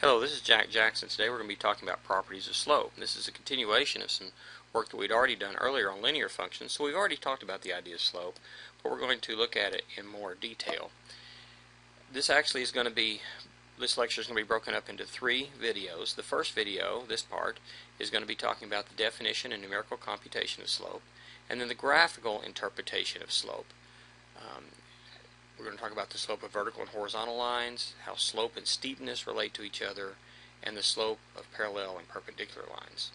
Hello, this is Jack Jackson. Today we're going to be talking about properties of slope. This is a continuation of some work that we'd already done earlier on linear functions, so we've already talked about the idea of slope, but we're going to look at it in more detail. This lecture is going to be broken up into 3 videos. The first video, this part, is going to be talking about the definition and numerical computation of slope, and then the graphical interpretation of slope. We're going to talk about the slope of vertical and horizontal lines, how slope and steepness relate to each other, and the slope of parallel and perpendicular lines.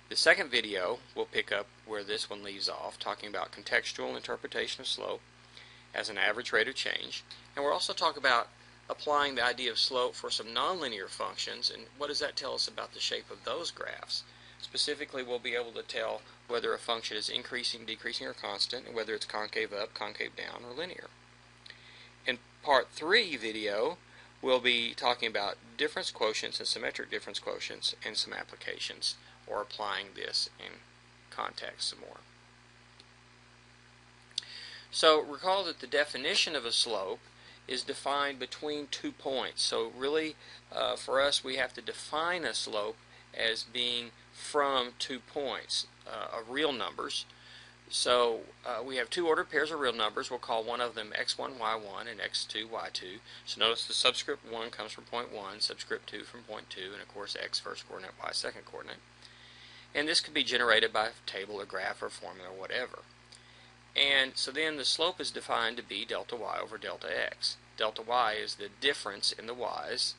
The second video will pick up where this one leaves off, talking about contextual interpretation of slope as an average rate of change, and we'll also talk about applying the idea of slope for some nonlinear functions, and what does that tell us about the shape of those graphs. Specifically, we'll be able to tell whether a function is increasing, decreasing, or constant, and whether it's concave up, concave down, or linear. In part 3 video, we'll be talking about difference quotients and symmetric difference quotients and some applications, or applying this in context some more. So recall that the definition of a slope is defined between 2 points. So really, for us, we have to define a slope as being from 2 points of real numbers. So we have 2 ordered pairs of real numbers. We'll call one of them x1, y1, and x2, y2. So notice the subscript 1 comes from point 1, subscript 2 from point 2, and of course x first coordinate, y second coordinate. And this could be generated by table or graph or formula or whatever. And so then the slope is defined to be delta y over delta x. Delta y is the difference in the y's,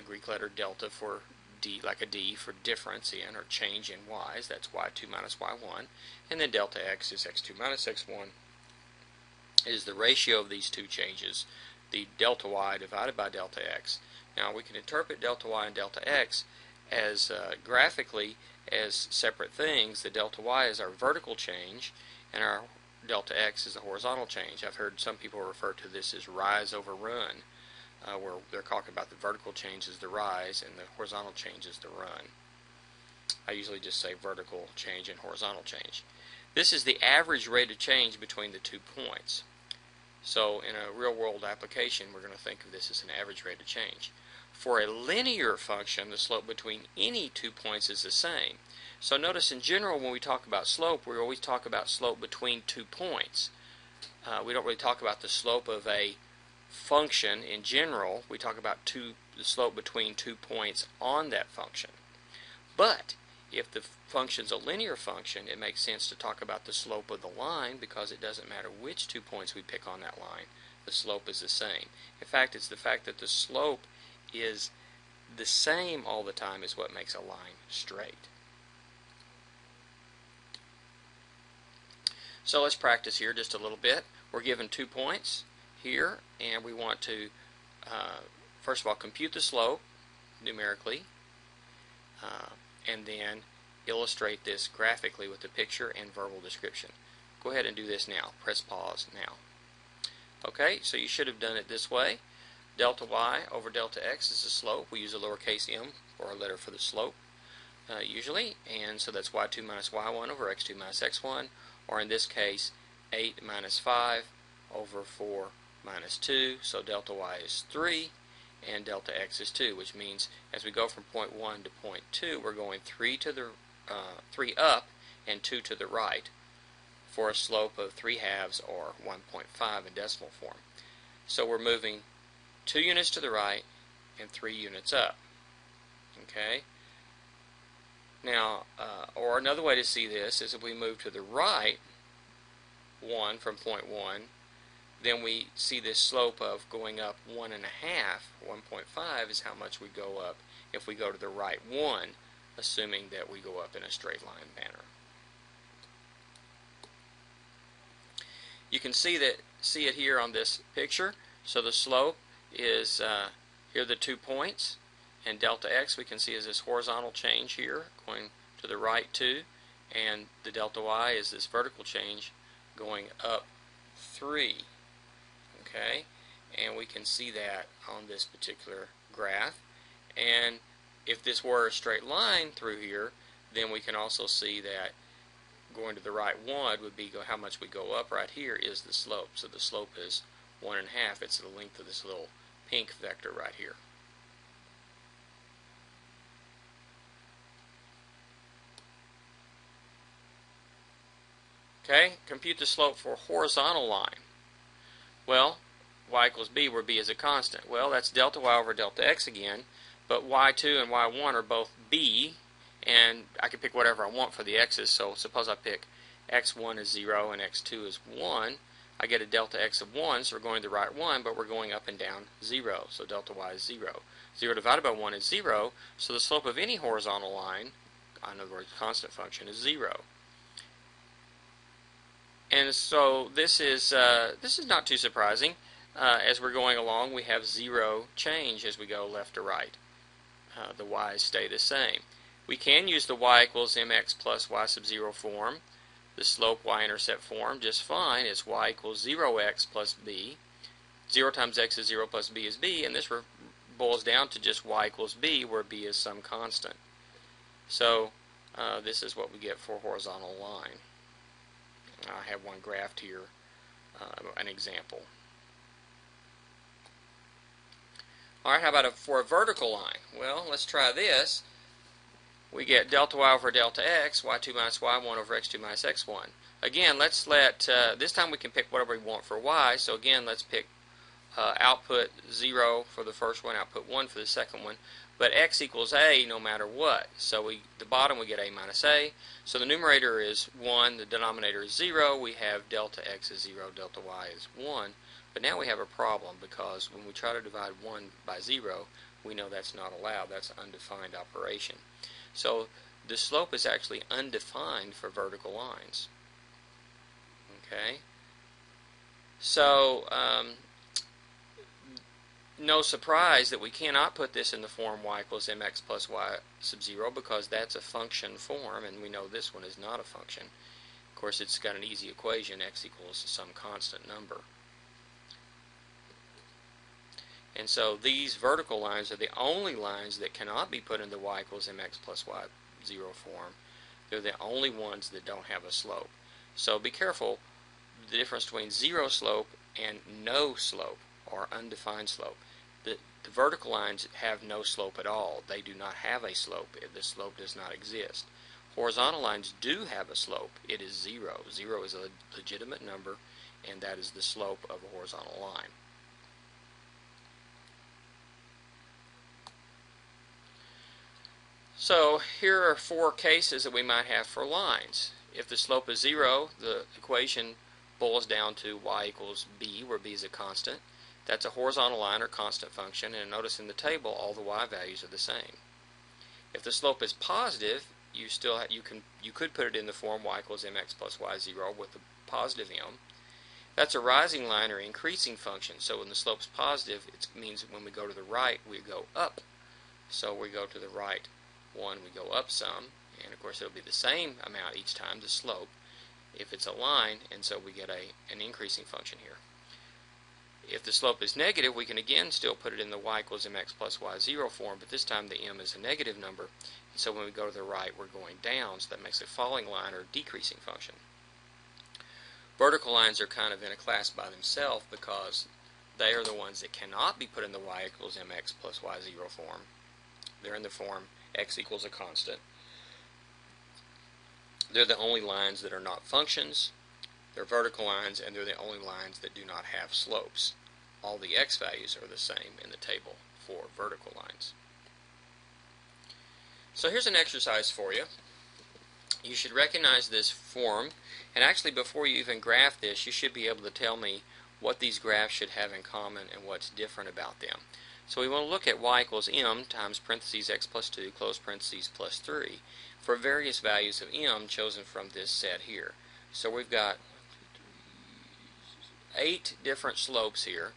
Greek letter delta for D, like a D for difference in or change in y's, that's y2 minus y1, and then delta x is x2 minus x1, is the ratio of these 2 changes, the delta y divided by delta x. Now we can interpret delta y and delta x as graphically as separate things. The delta y is our vertical change, and our delta x is the horizontal change. I've heard some people refer to this as rise over run, where they're talking about the vertical change is the rise and the horizontal change is the run. I usually just say vertical change and horizontal change. This is the average rate of change between the 2 points. So in a real-world application, we're going to think of this as an average rate of change. For a linear function, the slope between any 2 points is the same. So notice in general when we talk about slope, we always talk about slope between 2 points. We don't really talk about the slope of a function in general. We talk about the slope between 2 points on that function. But if the function's a linear function, it makes sense to talk about the slope of the line, because it doesn't matter which 2 points we pick on that line, the slope is the same. In fact, it's the fact that the slope is the same all the time is what makes a line straight. So let's practice here just a little bit. We're given 2 points here, and we want to first of all compute the slope numerically, and then illustrate this graphically with a picture and verbal description. Go ahead and do this now. Press pause now. Okay, so you should have done it this way. Delta y over delta x is the slope. We use a lowercase m for a letter for the slope usually, and so that's y2 minus y1 over x2 minus x1, or in this case 8 minus 5 over 4 minus 2, so delta y is 3 and delta x is 2, which means as we go from point 1 to point 2, we're going 3 3 up and 2 to the right for a slope of 3/2 or 1.5 in decimal form. So we're moving 2 units to the right and 3 units up. Okay? Now, or another way to see this is if we move to the right 1 from point 1, then we see this slope of going up 1.5. 1.5 is how much we go up if we go to the right 1, assuming that we go up in a straight line manner. You can see it here on this picture. So the slope is here are the 2 points, and delta x we can see is this horizontal change here going to the right 2, and the delta y is this vertical change going up 3. Okay, and we can see that on this particular graph. And if this were a straight line through here, then we can also see that going to the right 1 would be how much we go up right here is the slope. So the slope is 1.5. It's the length of this little pink vector right here. Okay, compute the slope for a horizontal line. Well, y equals b, where b is a constant. Well, that's delta y over delta x again, but y2 and y1 are both b, and I can pick whatever I want for the x's. So suppose I pick x1 is 0 and x2 is 1. I get a delta x of 1, so we're going to the right one, but we're going up and down 0. So delta y is 0. 0 divided by 1 is 0, so the slope of any horizontal line, in other words, constant function, is 0. And so this is not too surprising. As we're going along, we have 0 change as we go left to right. The y's stay the same. We can use the y equals mx plus y sub 0 form, the slope y-intercept form, just fine. It's y equals 0x plus b. 0 times x is 0 plus b is b, and this boils down to just y equals b, where b is some constant. So this is what we get for a horizontal line. I have one graphed here, an example. Alright, how about for a vertical line? Well, let's try this. We get delta y over delta x, y2 minus y1 over x2 minus x1. Again, let's this time we can pick whatever we want for y, so again, let's pick output 0 for the first one, output 1 for the second one, but x equals a no matter what. So the bottom we get a minus a, so the numerator is 1, the denominator is 0, we have delta x is 0, delta y is 1, but now we have a problem because when we try to divide 1 by 0, we know that's not allowed, that's an undefined operation. So the slope is actually undefined for vertical lines. Okay? So no surprise that we cannot put this in the form y equals mx plus y sub 0 because that's a function form, and we know this one is not a function. Of course, it's got an easy equation, x equals some constant number. And so these vertical lines are the only lines that cannot be put in the y equals mx plus y 0 form. They're the only ones that don't have a slope. So be careful, the difference between 0 slope and no slope, or undefined slope. The vertical lines have no slope at all. They do not have a slope. The slope does not exist. Horizontal lines do have a slope. It is 0. 0 is a legitimate number, and that is the slope of a horizontal line. So here are 4 cases that we might have for lines. If the slope is 0, the equation boils down to y equals b, where b is a constant. That's a horizontal line or constant function, and notice in the table all the y values are the same. If the slope is positive, you could put it in the form y equals mx plus y 0 with the positive m. That's a rising line or increasing function, so when the slope is positive, it means when we go to the right, we go up. So we go to the right one, we go up some, and of course it'll be the same amount each time, the slope, if it's a line, and so we get an increasing function here. If the slope is negative, we can again still put it in the y equals mx plus y 0 form, but this time the m is a negative number, and so when we go to the right, we're going down, so that makes a falling line or decreasing function. Vertical lines are kind of in a class by themselves because they are the ones that cannot be put in the y equals mx plus y 0 form. They're in the form x equals a constant. They're the only lines that are not functions. They're vertical lines, and they're the only lines that do not have slopes. All the x values are the same in the table for vertical lines. So here's an exercise for you. You should recognize this form, and actually before you even graph this, you should be able to tell me what these graphs should have in common and what's different about them. So we want to look at y equals m times parentheses x plus 2, close parentheses, plus 3 for various values of m chosen from this set here. So we've got 8 different slopes here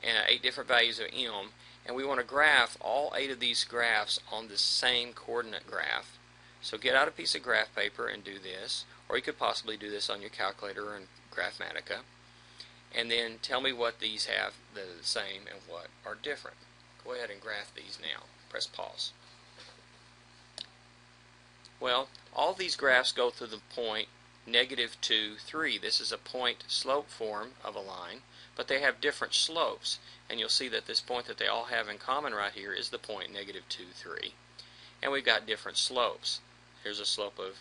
and 8 different values of m, and we want to graph all 8 of these graphs on the same coordinate graph. So get out a piece of graph paper and do this, or you could possibly do this on your calculator in Graphmatica, and then tell me what these have that are the same and what are different. Go ahead and graph these now. Press pause. Well, all these graphs go through the point negative 2, 3. This is a point slope form of a line, but they have different slopes, and you'll see that this point that they all have in common right here is the point negative 2, 3. And we've got different slopes. Here's a slope of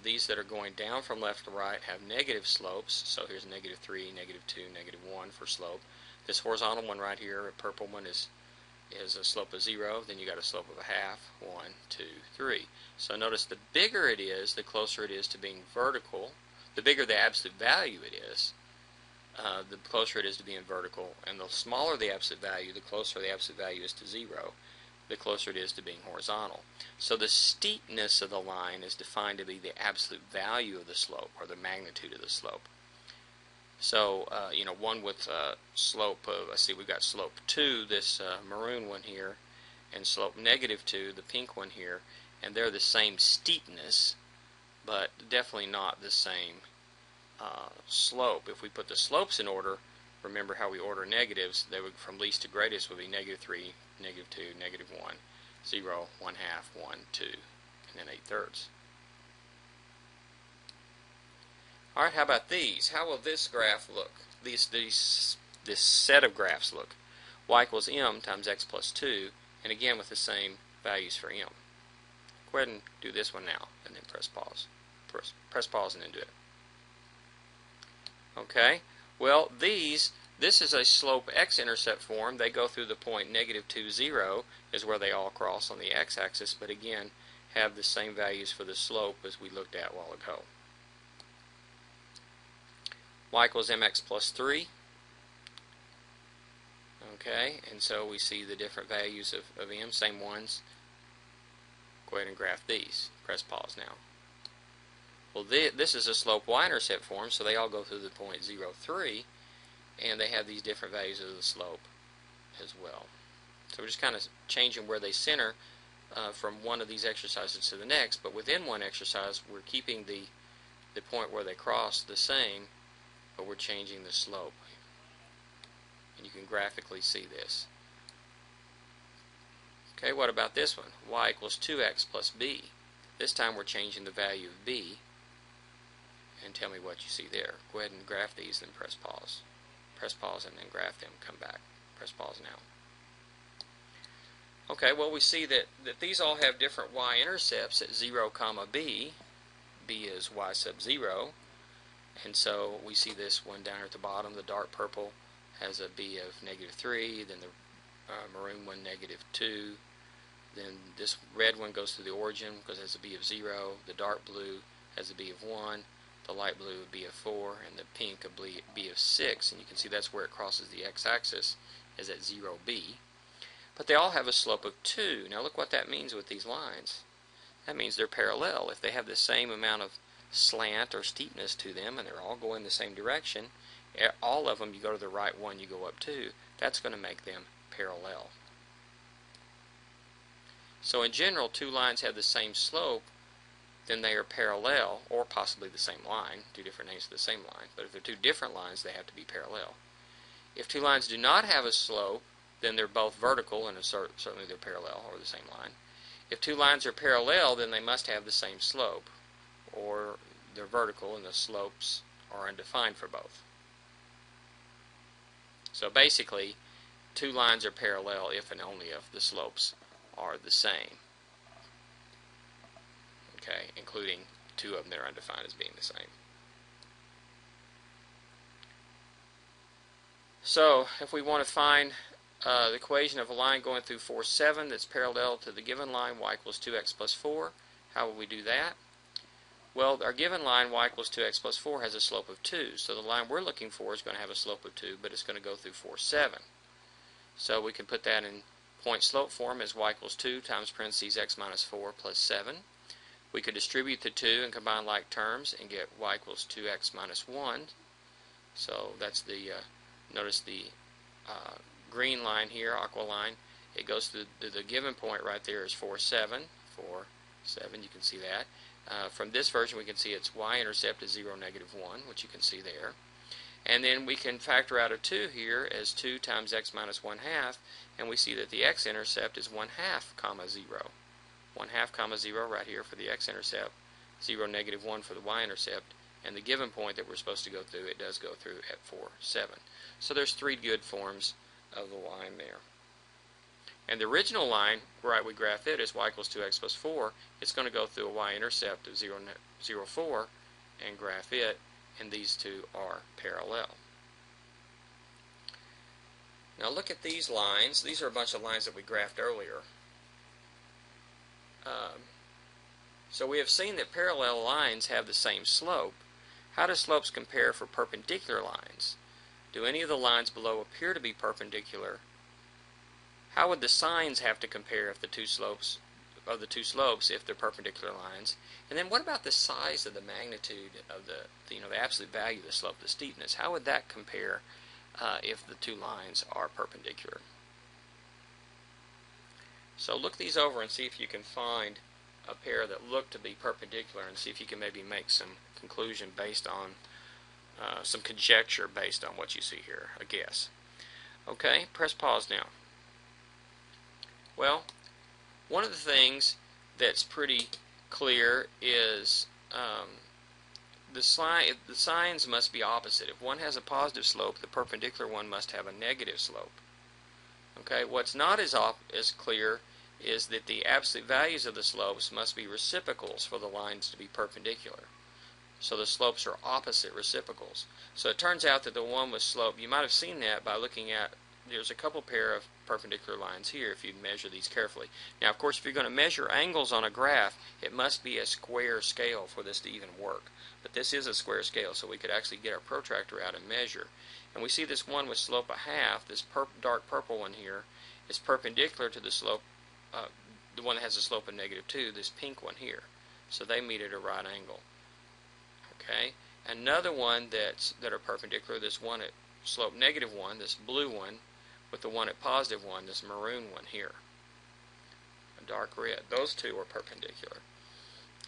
These that are going down from left to right have negative slopes. So here's negative 3, negative 2, negative 1 for slope. This horizontal one right here, a purple one, is a slope of 0. Then you got a slope of a half, 1, 2, 3. So notice the bigger it is, the closer it is to being vertical. The bigger the absolute value it is, the closer it is to being vertical. And the smaller the absolute value, the closer the absolute value is to 0, the closer it is to being horizontal. So the steepness of the line is defined to be the absolute value of the slope, or the magnitude of the slope. So, one with slope of, let's see, we've got slope 2, this maroon one here, and slope negative 2, the pink one here, and they're the same steepness, but definitely not the same slope. If we put the slopes in order, remember how we order negatives, they would, from least to greatest, would be negative 3, negative 2, negative 1, 0, 1 half, 1, 2, and then 8/3. Alright, how about these? How will this graph look? This set of graphs look? Y equals m times x plus 2, and again with the same values for m. Go ahead and do this one now, and then press pause. Press pause and then do it. Okay, well this is a slope x-intercept form. They go through the point negative 2, 0 is where they all cross on the x-axis, but again have the same values for the slope as we looked at a while ago. Y equals mx plus 3. Okay, and so we see the different values of m, same ones. Go ahead and graph these. Press pause now. Well, this is a slope y-intercept form, so they all go through the point 0, 3, and they have these different values of the slope as well. So we're just kind of changing where they center from one of these exercises to the next, but within one exercise we're keeping the point where they cross the same, but we're changing the slope. And you can graphically see this. Okay, what about this one? Y equals 2x plus b. This time we're changing the value of b. And tell me what you see there. Go ahead and graph these, then press pause. Press pause and then graph them. Come back. Press pause now. Okay, well we see that these all have different y-intercepts at 0, b. b is y sub 0. And so we see this one down here at the bottom, the dark purple, has a b of negative 3, then the maroon one negative 2, then this red one goes to the origin because it has a b of 0, the dark blue has a b of 1, the light blue a b of 4, and the pink a b of 6, and you can see that's where it crosses the x-axis, is at 0b. But they all have a slope of 2. Now look what that means with these lines. That means they're parallel. If they have the same amount of slant or steepness to them and they're all going the same direction, all of them, you go to the right one, you go up 2, that's going to make them parallel. So in general, two lines have the same slope, then they are parallel, or possibly the same line, two different names for the same line. But if they're two different lines, they have to be parallel. If two lines do not have a slope, then they're both vertical, and certainly they're parallel, or the same line. If two lines are parallel, then they must have the same slope, or they're vertical, and the slopes are undefined for both. So basically, two lines are parallel if and only if the slopes are the same. Okay, including two of them that are undefined as being the same. So, if we want to find the equation of a line going through 4, 7 that's parallel to the given line, y equals 2x plus 4, how will we do that? Well, our given line, y equals 2x plus 4, has a slope of 2. So the line we're looking for is going to have a slope of 2, but it's going to go through 4, 7. So we can put that in point slope form as y equals 2 times parentheses x minus 4 plus 7. We could distribute the 2 and combine like terms and get y equals 2x minus 1. So that's the, notice the green line here, aqua line. It goes to the given point right there is 4, 7. 4, 7, you can see that. From this version we can see its y-intercept is 0, negative 1, which you can see there. And then we can factor out a 2 here as 2 times x minus 1 half, and we see that the x-intercept is 1 half, comma 0. 1 half, comma 0 right here for the x-intercept, 0, negative 1 for the y-intercept, and the given point that we're supposed to go through, it does go through at 4, 7. So there's three good forms of the line there. And the original line, right, we graph it as y equals 2x plus 4. It's going to go through a y-intercept of 0, 0, 4 and graph it, and these two are parallel. Now look at these lines. These are a bunch of lines that we graphed earlier. So we have seen that parallel lines have the same slope. How do slopes compare for perpendicular lines? Do any of the lines below appear to be perpendicular? How would the signs have to compare if the two slopes if they're perpendicular lines? And then what about the size of the magnitude of the absolute value of the slope, the steepness? How would that compare if the two lines are perpendicular? So look these over and see if you can find a pair that look to be perpendicular, and see if you can maybe make some conclusion based on some conjecture based on what you see here, a guess. Okay, press pause now. Well, one of the things that's pretty clear is the signs must be opposite. If one has a positive slope, the perpendicular one must have a negative slope. Okay, what's not as clear is that the absolute values of the slopes must be reciprocals for the lines to be perpendicular. So the slopes are opposite reciprocals. So it turns out that the one with slope, you might have seen that by looking at, there's a couple pair of perpendicular lines here if you measure these carefully. Now, of course, if you're going to measure angles on a graph, it must be a square scale for this to even work. But this is a square scale, so we could actually get our protractor out and measure. And we see this one with slope a half, this dark purple one here, is perpendicular to the slope, the one that has a slope of -2, this pink one here. So they meet at a right angle. Okay, another one that are perpendicular, this one at slope -1, this blue one, with the one at +1, this maroon one here, a dark red. Those two are perpendicular.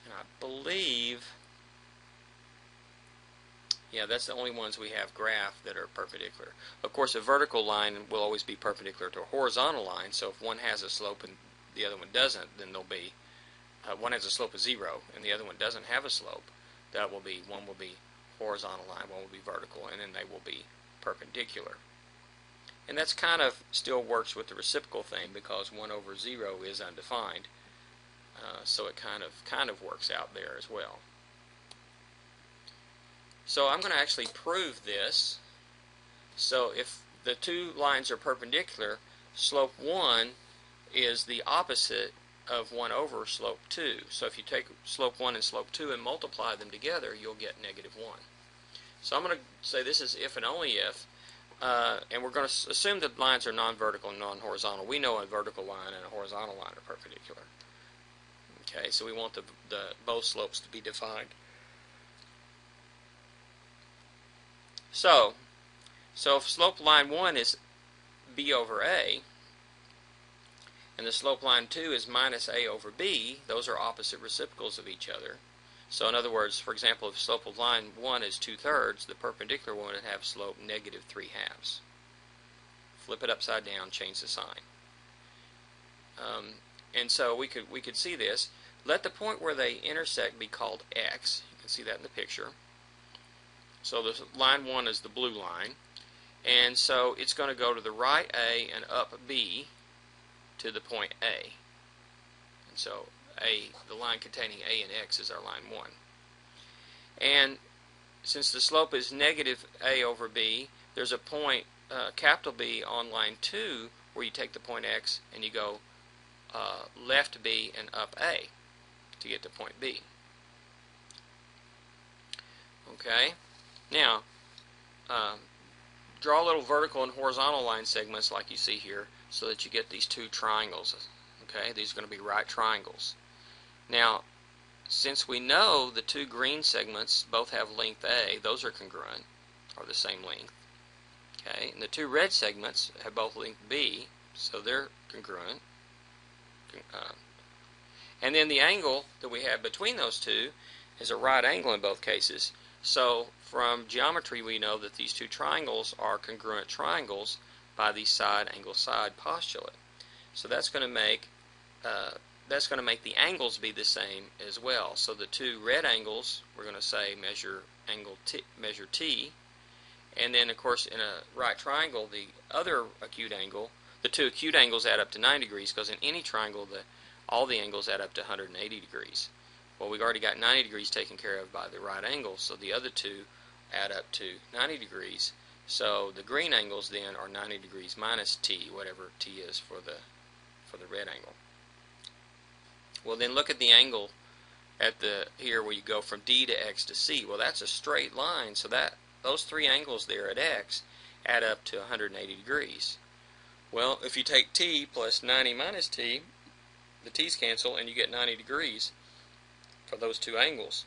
And I believe, yeah, that's the only ones we have graphed that are perpendicular. Of course, a vertical line will always be perpendicular to a horizontal line, so if one has a slope and the other one doesn't, then they'll be, one has a slope of 0 and the other one doesn't have a slope. That will be, one will be horizontal line, one will be vertical, and then they will be perpendicular. And that's kind of still works with the reciprocal thing, because 1 over 0 is undefined, so it kind of works out there as well. So I'm going to actually prove this. So if the two lines are perpendicular, slope 1 is the opposite of 1 over slope 2. So if you take slope 1 and slope 2 and multiply them together, you'll get -1. So I'm going to say this is if and only if, and we're going to assume that lines are non-vertical and non-horizontal. We know a vertical line and a horizontal line are perpendicular. Okay, so we want the both slopes to be defined. So if slope line 1 is b over a, and the slope line 2 is -a over b, those are opposite reciprocals of each other. So in other words, for example, if slope of line 1 is 2/3, the perpendicular one would have slope -3/2. Flip it upside down, change the sign. And so we could see this. Let the point where they intersect be called x. You can see that in the picture. So the line 1 is the blue line, and so it's going to go to the right a and up b to the point A. And so the line containing a and x is our line 1. And since the slope is -a over b, there's a point capital B on line 2 where you take the point x and you go left b and up a to get to point B. Okay, now draw little vertical and horizontal line segments like you see here, so that you get these two triangles. Okay, these are going to be right triangles. Now, since we know the two green segments both have length A, those are congruent, or the same length. Okay, and the two red segments have both length B, so they're congruent. And then the angle that we have between those two is a right angle in both cases. So from geometry we know that these two triangles are congruent triangles by the side angle side postulate. So that's going to make the angles be the same as well. So the two red angles, we're going to say measure T, and then of course in a right triangle the other acute angle, the two acute angles add up to 90 degrees, because in any triangle all the angles add up to 180 degrees. Well, we've already got 90 degrees taken care of by the right angle, so the other two add up to 90 degrees. So the green angles then are 90 degrees minus t, whatever t is for the red angle. Well, then look at the angle at here where you go from D to X to C. Well, that's a straight line, so those three angles there at X add up to 180 degrees. Well, if you take t plus 90 minus t, the t's cancel and you get 90 degrees for those two angles.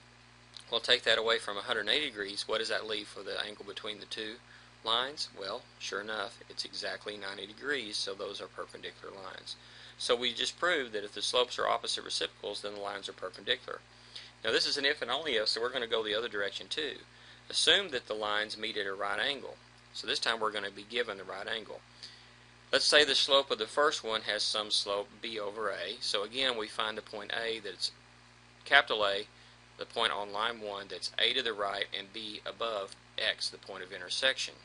Well, take that away from 180 degrees. What does that leave for the angle between the two lines? Well, sure enough, it's exactly 90 degrees, so those are perpendicular lines. So we just proved that if the slopes are opposite reciprocals, then the lines are perpendicular. Now this is an if and only if, so we're going to go the other direction too. Assume that the lines meet at a right angle. So this time we're going to be given the right angle. Let's say the slope of the first one has some slope b over a. So again, we find the point A that's capital A, the point on line 1 that's a to the right and b above x, the point of intersection.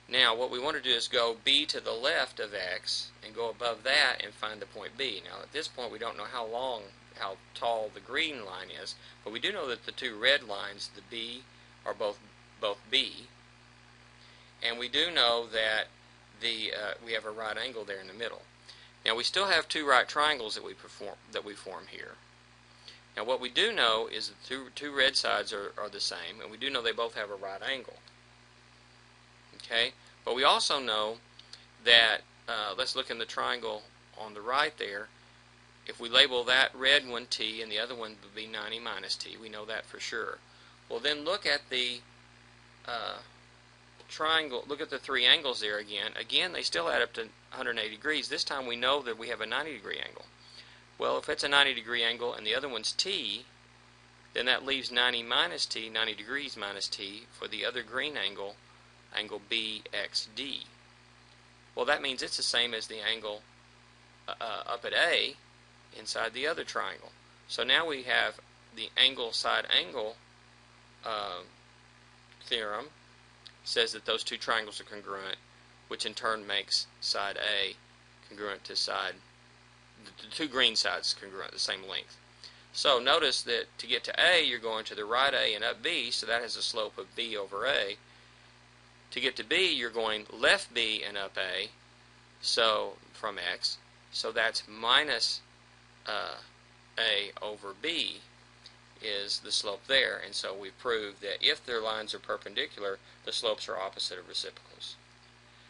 Now what we want to do is go b to the left of x and go above that and find the point b. Now at this point we don't know how tall the green line is, but we do know that the two red lines, the b, are both b, and we do know that we have a right angle there in the middle. Now we still have two right triangles that we form here. Now what we do know is that two red sides are the same, and we do know they both have a right angle. Okay, but we also know that let's look in the triangle on the right there. If we label that red one t and the other one would be 90 minus t, we know that for sure. Well, then look at the triangle. Look at the three angles there again. Again, they still add up to 180 degrees. This time we know that we have a 90 degree angle. Well, if it's a 90 degree angle and the other one's t, then that leaves 90 minus t, 90 degrees minus t, for the other green angle, angle BXD. Well, that means it's the same as the angle up at A inside the other triangle. So now we have the angle side angle theorem says that those two triangles are congruent, which in turn makes side A congruent to side, the two green sides congruent, the same length. So notice that to get to A, you're going to the right A and up B, so that has a slope of B over A. To get to B, you're going left B and up A, so from X, so that's minus A over B is the slope there, and so we proved that if their lines are perpendicular, the slopes are opposite of reciprocals.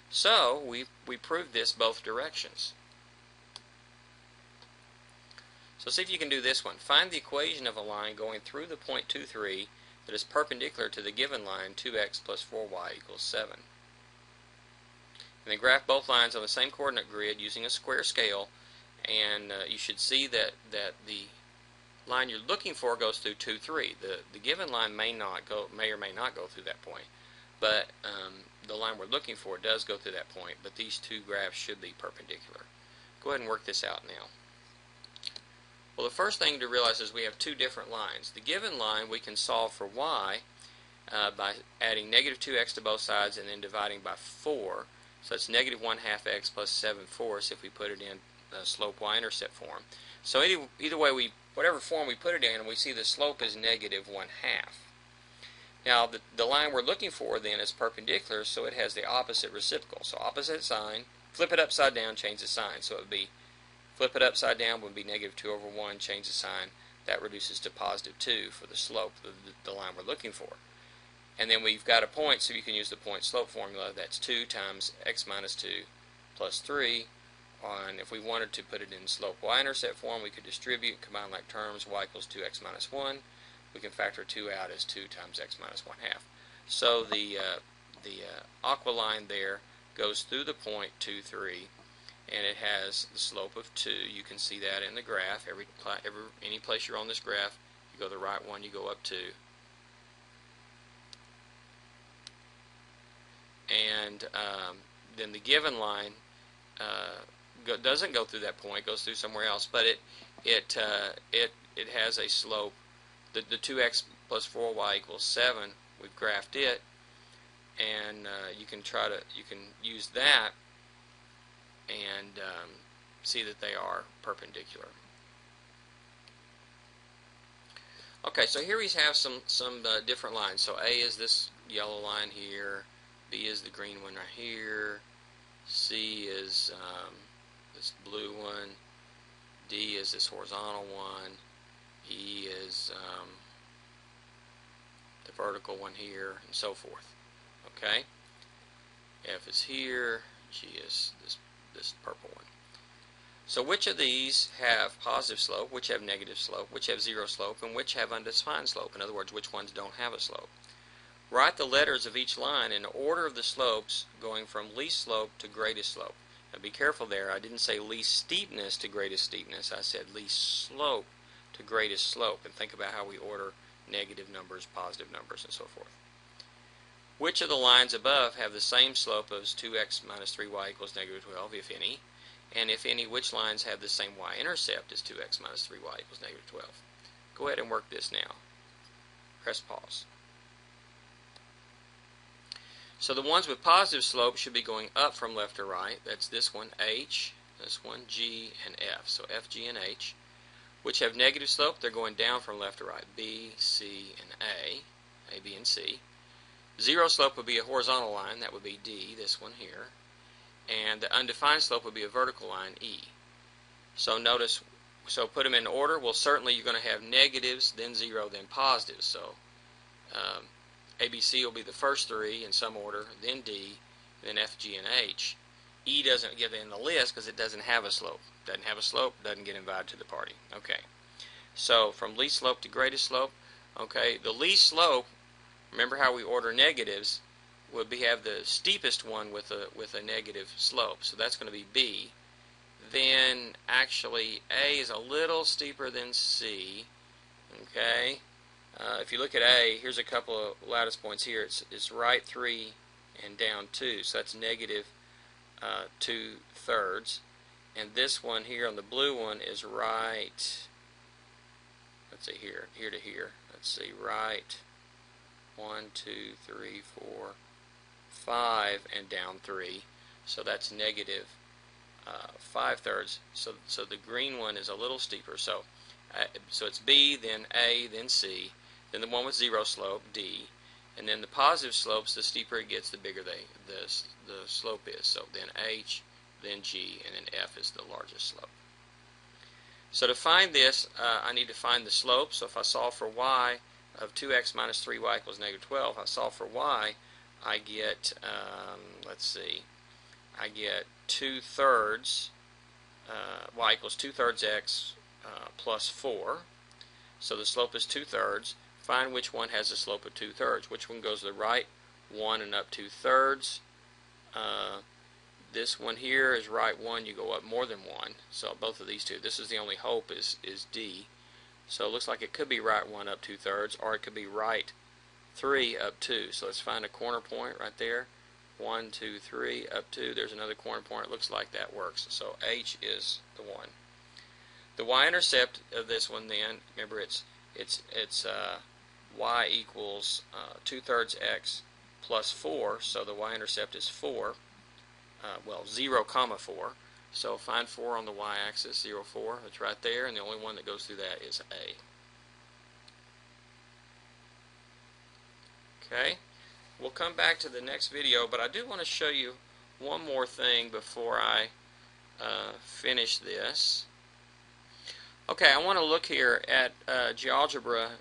So we proved this both directions. So see if you can do this one. Find the equation of a line going through the point 2, 3 that is perpendicular to the given line 2x plus 4y equals 7. And then graph both lines on the same coordinate grid using a square scale, and you should see that the line you're looking for goes through 2, 3. The given line may or may not go through that point, but the line we're looking for does go through that point, but these two graphs should be perpendicular. Go ahead and work this out now. Well, the first thing to realize is we have two different lines. The given line we can solve for y by adding negative 2x to both sides and then dividing by 4. So it's negative 1/2 x plus 7/4 if we put it in slope y-intercept form. So either way, whatever form we put it in, we see the slope is negative 1/2. Now the line we're looking for then is perpendicular, so it has the opposite reciprocal. So opposite sign, flip it upside down, change the sign. So it would be flip it upside down would be negative 2 over 1, change the sign. That reduces to positive 2 for the slope of the line we're looking for. And then we've got a point, so you can use the point slope formula. That's 2 times x minus 2 plus 3. And if we wanted to put it in slope y-intercept form, we could distribute and combine like terms. Y equals 2x minus 1. We can factor 2 out as 2 times x minus 1/2. So the aqua line there goes through the point 2, 3. And it has the slope of 2. You can see that in the graph. Any place you're on this graph, you go the right one, you go up 2. And then the given line doesn't go through that point, it goes through somewhere else, but it has a slope. The 2x plus 4y equals 7. We've graphed it, and you can use that see that they are perpendicular. Okay, so here we have some different lines. So A is this yellow line here, B is the green one right here, C is this blue one, D is this horizontal one, E is the vertical one here, and so forth. Okay, F is here, G is this purple one. So which of these have positive slope, which have negative slope, which have zero slope, and which have undefined slope? In other words, which ones don't have a slope? Write the letters of each line in order of the slopes going from least slope to greatest slope. Now be careful there, I didn't say least steepness to greatest steepness, I said least slope to greatest slope. And think about how we order negative numbers, positive numbers, and so forth. Which of the lines above have the same slope as 2x minus 3y equals negative 12, if any? And if any, which lines have the same y-intercept as 2x minus 3y equals negative 12? Go ahead and work this now. Press pause. So the ones with positive slope should be going up from left to right. That's this one, H, this one, G, and F. So F, G, and H. Which have negative slope, they're going down from left to right. B, C, and A, B, and C. Zero slope would be a horizontal line. That would be D, this one here. And the undefined slope would be a vertical line, E. So notice, so put them in order. Well, certainly you're going to have negatives, then zero, then positives. So ABC will be the first three in some order, then D, then F, G, and H. E doesn't get in the list because it doesn't have a slope. Doesn't have a slope, doesn't get invited to the party. Okay. So from least slope to greatest slope, okay, the least slope, remember how we order negatives, would have the steepest one with a negative slope. So that's going to be B. Then actually A is a little steeper than C. Okay. If you look at A, here's a couple of lattice points here. It's right 3 and down 2. So that's negative 2/3. And this one here on the blue one is right, let's see here to here. Let's see, right 1, 2, 3, 4, 5 and down 3. So that's negative 5/3. So the green one is a little steeper. So it's B, then A, then C, then the one with zero slope, D, and then the positive slopes, the steeper it gets, the bigger the slope is. So then H, then G, and then F is the largest slope. So to find this, I need to find the slope. So if I solve for y of 2x minus 3y equals negative 12, I solve for y, I get, let's see, I get 2/3, y equals 2/3 x plus 4. So the slope is 2/3. Find which one has a slope of 2/3. Which one goes to the right? 1 and up 2/3. This one here is right 1. You go up more than 1. So both of these two. This is the only hope is D. So it looks like it could be right 1 up 2/3, or it could be right 3 up 2. So let's find a corner point right there. 1, 2, 3 up 2. There's another corner point. It looks like that works. So H is the one. The y-intercept of this one, then, remember it's y equals 2/3 x plus 4. So the y-intercept is 4. 0, 4. So find 4 on the y-axis. 0, 4. It's right there, and the only one that goes through that is A. Okay. We'll come back to the next video, but I do want to show you one more thing before I finish this. Okay, I want to look here at Geogebra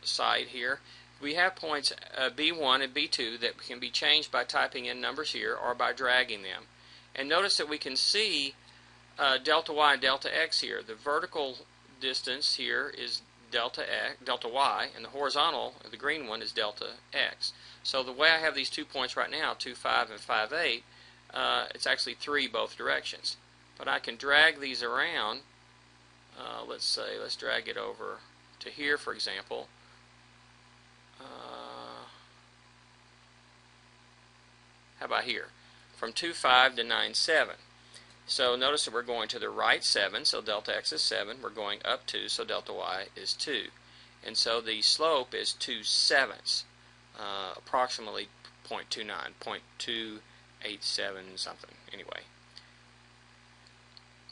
site here. We have points B1 and B2 that can be changed by typing in numbers here or by dragging them. And notice that we can see delta y and delta x here. The vertical distance here is delta y, and the horizontal, the green one, is delta x. So the way I have these 2 points right now, 2, 5, and 5, 8, it's actually 3 both directions. But I can drag these around. Let's drag it over to here, for example. How about here? From 2, 5 to 9, 7. So notice that we're going to the right 7, so delta x is 7. We're going up 2, so delta y is 2. And so the slope is 2/7, approximately 0.29, 0.287 something, anyway.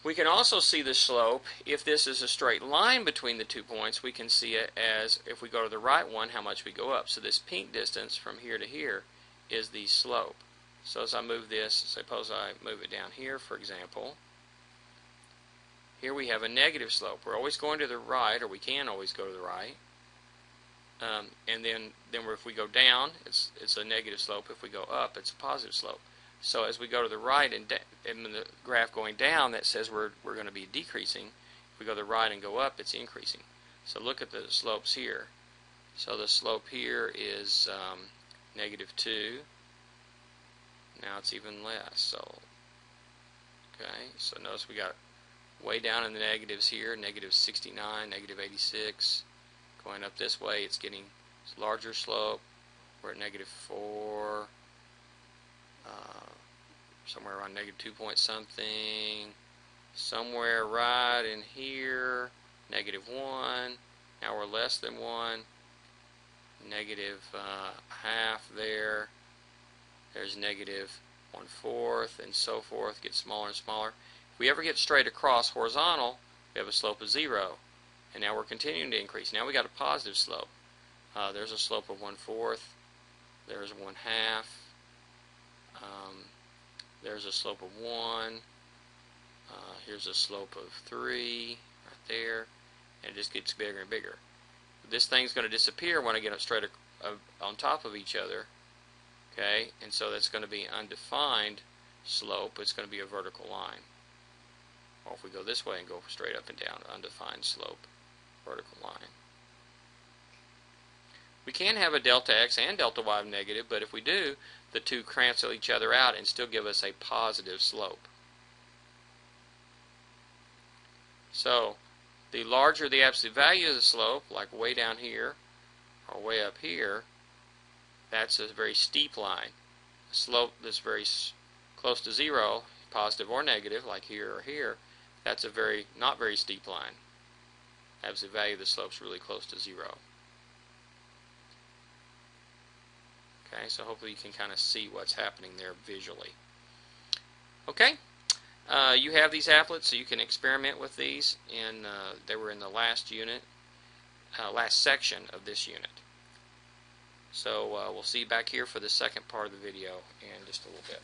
We can also see the slope. If this is a straight line between the 2 points, we can see it as, if we go to the right one, how much we go up. So this pink distance from here to here is the slope. So as I move this, suppose I move it down here, for example, here we have a negative slope. We're always going to the right, or we can always go to the right. And then if we go down, it's a negative slope. If we go up, it's a positive slope. So as we go to the right and in the graph going down, that says we're going to be decreasing. If we go to the right and go up, it's increasing. So look at the slopes here. So the slope here is -2. Now it's even less. So okay. So notice we got way down in the negatives here, -69, -86. Going up this way, it's getting larger slope. We're at -4. Somewhere around -2 point something, somewhere right in here, -1. Now we're less than 1, -half there. There's -1/4, and so forth. Gets smaller and smaller. If we ever get straight across horizontal, we have a slope of 0, and now we're continuing to increase. Now we got a positive slope. There's a slope of 1/4. There's 1/2. There's a slope of 1. Here's a slope of 3 right there, and it just gets bigger and bigger. This thing's going to disappear when I get up straight on top of each other. Okay, and so that's going to be undefined slope. It's going to be a vertical line. Or if we go this way and go straight up and down, undefined slope, vertical line. We can have a delta x and delta y of negative, but if we do, the two cancel each other out and still give us a positive slope. So the larger the absolute value of the slope, like way down here or way up here, that's a very steep line. A slope that's very close to 0, positive or negative, like here or here, that's a not very steep line. Absolute value of the slope is really close to 0. Okay, so hopefully you can kind of see what's happening there visually. Okay, you have these applets, so you can experiment with these. They were in the last unit, last section of this unit. So we'll see you back here for the second part of the video in just a little bit.